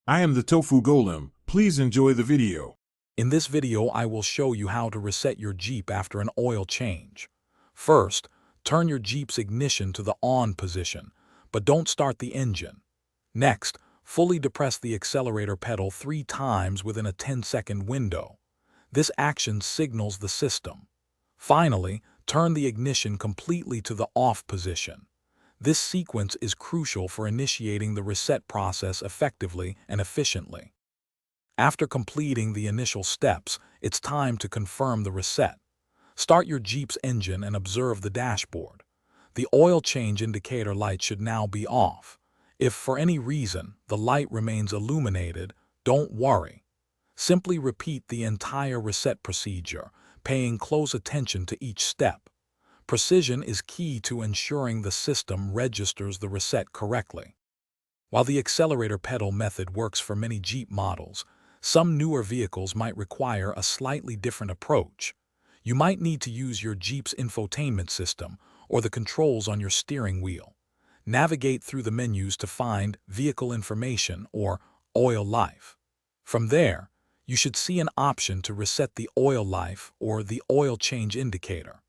I am the Tofu Golem. Please enjoy the video. In this video, I will show you how to reset your Jeep after an oil change. First, turn your Jeep's ignition to the on position, but don't start the engine. Next, fully depress the accelerator pedal 3 times within a 10-second window. This action signals the system. Finally, turn the ignition completely to the off position. This sequence is crucial for initiating the reset process effectively and efficiently. After completing the initial steps, it's time to confirm the reset. Start your Jeep's engine and observe the dashboard. The oil change indicator light should now be off. If for any reason the light remains illuminated, don't worry. Simply repeat the entire reset procedure, paying close attention to each step. Precision is key to ensuring the system registers the reset correctly. While the accelerator pedal method works for many Jeep models, some newer vehicles might require a slightly different approach. You might need to use your Jeep's infotainment system or the controls on your steering wheel. Navigate through the menus to find Vehicle Information or Oil Life. From there, you should see an option to reset the oil life or the oil change indicator.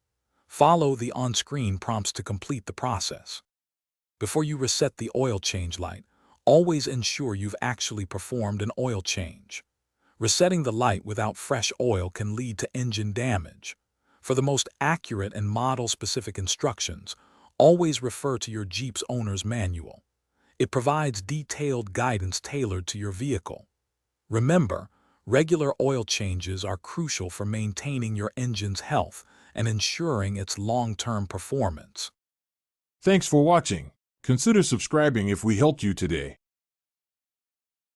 Follow the on-screen prompts to complete the process. Before you reset the oil change light, always ensure you've actually performed an oil change. Resetting the light without fresh oil can lead to engine damage. For the most accurate and model-specific instructions, always refer to your Jeep's owner's manual. It provides detailed guidance tailored to your vehicle. Remember, regular oil changes are crucial for maintaining your engine's health and ensuring its long-term performance. Thanks for watching. Consider subscribing if we helped you today.